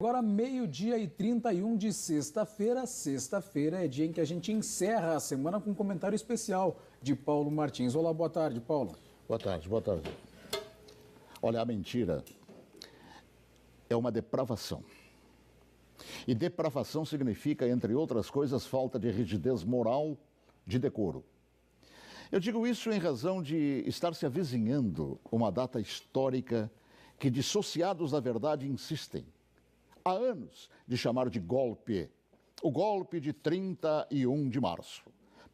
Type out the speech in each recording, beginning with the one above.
Agora, meio-dia e 31 de sexta-feira. Sexta-feira é dia em que a gente encerra a semana com um comentário especial de Paulo Martins. Olá, boa tarde, Paulo. Boa tarde, boa tarde. Olha, a mentira é uma depravação. E depravação significa, entre outras coisas, falta de rigidez moral, de decoro. Eu digo isso em razão de estar se avizinhando uma data histórica que dissociados da verdade insistem há anos de chamar de golpe, o golpe de 31 de março,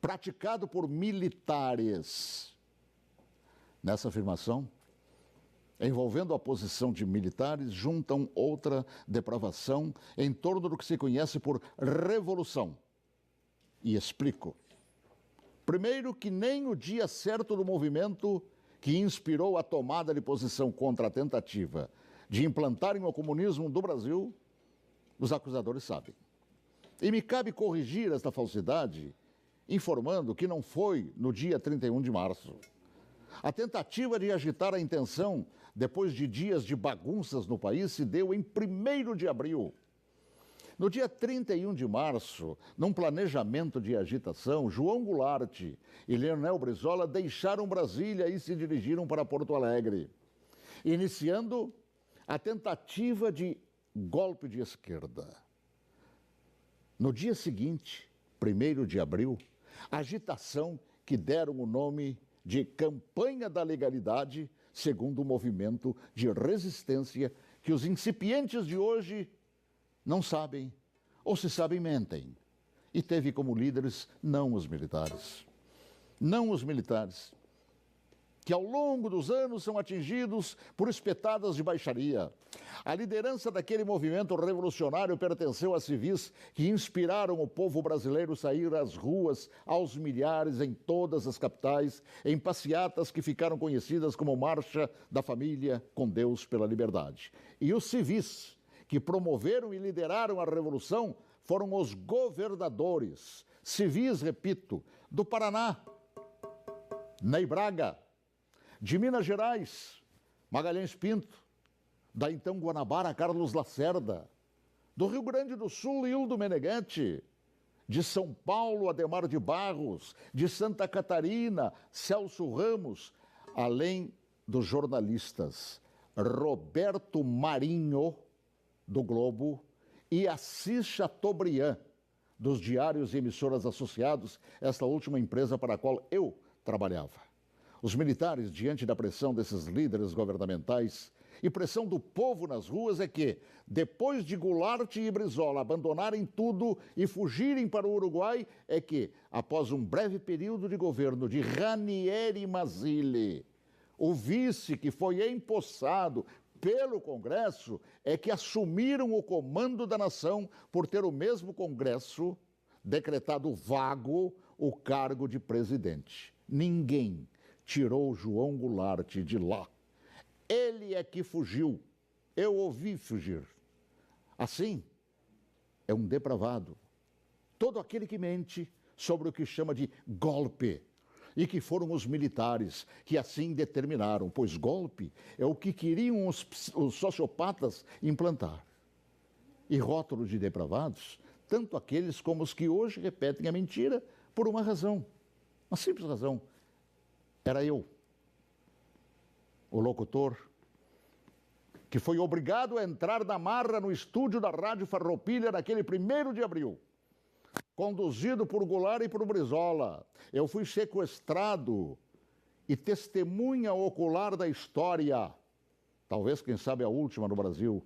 praticado por militares. Nessa afirmação, envolvendo a posição de militares, juntam outra depravação em torno do que se conhece por revolução. E explico. Primeiro, que nem o dia certo do movimento que inspirou a tomada de posição contra a tentativa de implantarem o comunismo do Brasil, os acusadores sabem. E me cabe corrigir esta falsidade, informando que não foi no dia 31 de março. A tentativa de agitar a intenção, depois de dias de bagunças no país, se deu em 1º de abril. No dia 31 de março, num planejamento de agitação, João Goulart e Leonel Brizola deixaram Brasília e se dirigiram para Porto Alegre, iniciando a tentativa de golpe de esquerda. No dia seguinte, 1º de abril, agitação que deram o nome de Campanha da Legalidade, segundo o movimento de resistência que os incipientes de hoje não sabem, ou se sabem, mentem. E teve como líderes não os militares. Não os militares, que ao longo dos anos são atingidos por espetadas de baixaria. A liderança daquele movimento revolucionário pertenceu a civis que inspiraram o povo brasileiro a sair às ruas aos milhares em todas as capitais, em passeatas que ficaram conhecidas como Marcha da Família com Deus pela Liberdade. E os civis que promoveram e lideraram a revolução foram os governadores, civis, repito, do Paraná, Ney Braga, de Minas Gerais, Magalhães Pinto, da então Guanabara, Carlos Lacerda, do Rio Grande do Sul, Hildo Meneghetti, de São Paulo, Adhemar de Barros, de Santa Catarina, Celso Ramos, além dos jornalistas Roberto Marinho, do Globo, e Assis Chateaubriand, dos diários e emissoras associados, esta última empresa para a qual eu trabalhava. Os militares, diante da pressão desses líderes governamentais e pressão do povo nas ruas, é que, depois de Goulart e Brizola abandonarem tudo e fugirem para o Uruguai, é que, após um breve período de governo de Ranieri Mazzilli, o vice que foi empossado pelo Congresso, é que assumiram o comando da nação por ter o mesmo Congresso decretado vago o cargo de presidente. Ninguém tirou João Goulart de lá. Ele é que fugiu. Eu ouvi fugir. Assim, é um depravado. Todo aquele que mente sobre o que chama de golpe. E que foram os militares que assim determinaram, pois golpe é o que queriam os sociopatas implantar. E rótulo de depravados, tanto aqueles como os que hoje repetem a mentira por uma razão, uma simples razão. Era eu, o locutor, que foi obrigado a entrar na marra no estúdio da Rádio Farroupilha naquele 1º de abril, conduzido por Goulart e por Brizola. Eu fui sequestrado e testemunha ocular da história, talvez, quem sabe, a última no Brasil,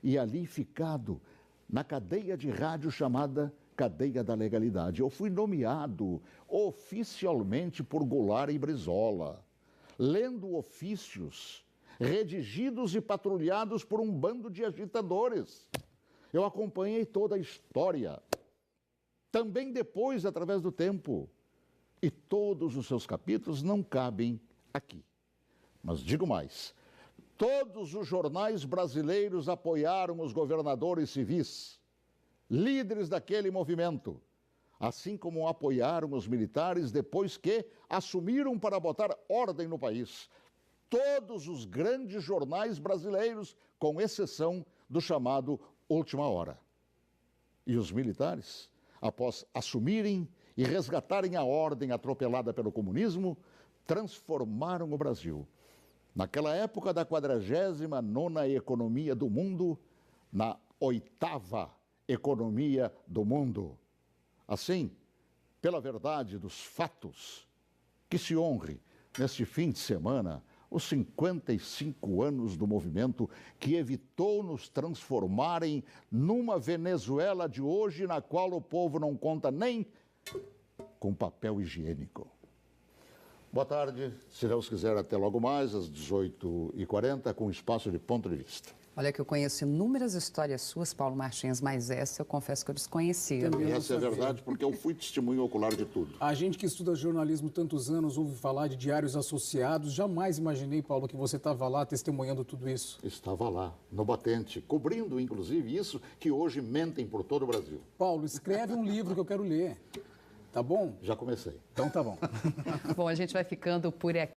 e ali ficado na cadeia de rádio chamada Cadeia da Legalidade. Eu fui nomeado oficialmente por Goulart e Brizola, lendo ofícios redigidos e patrulhados por um bando de agitadores. Eu acompanhei toda a história, também depois, através do tempo, e todos os seus capítulos não cabem aqui. Mas digo mais, todos os jornais brasileiros apoiaram os governadores civis, líderes daquele movimento, assim como apoiaram os militares depois que assumiram para botar ordem no país. Todos os grandes jornais brasileiros, com exceção do chamado última hora. E os militares, após assumirem e resgatarem a ordem atropelada pelo comunismo, transformaram o Brasil, naquela época da 49ª economia do mundo, na 8ª economia do mundo. Assim, pela verdade dos fatos, que se honre neste fim de semana os 55 anos do movimento que evitou nos transformarem numa Venezuela de hoje, na qual o povo não conta nem com papel higiênico. Boa tarde, se Deus quiser, até logo mais, às 18h40, com espaço de ponto de vista. Olha que eu conheço inúmeras histórias suas, Paulo Martins, mas essa eu confesso que eu desconhecia. E essa é verdade porque eu fui testemunho ocular de tudo. A gente que estuda jornalismo tantos anos ouve falar de diários associados. Jamais imaginei, Paulo, que você estava lá testemunhando tudo isso. Estava lá, no batente, cobrindo, inclusive, isso que hoje mentem por todo o Brasil. Paulo, escreve um livro que eu quero ler. Tá bom? Já comecei. Então tá bom. Bom, a gente vai ficando por aqui.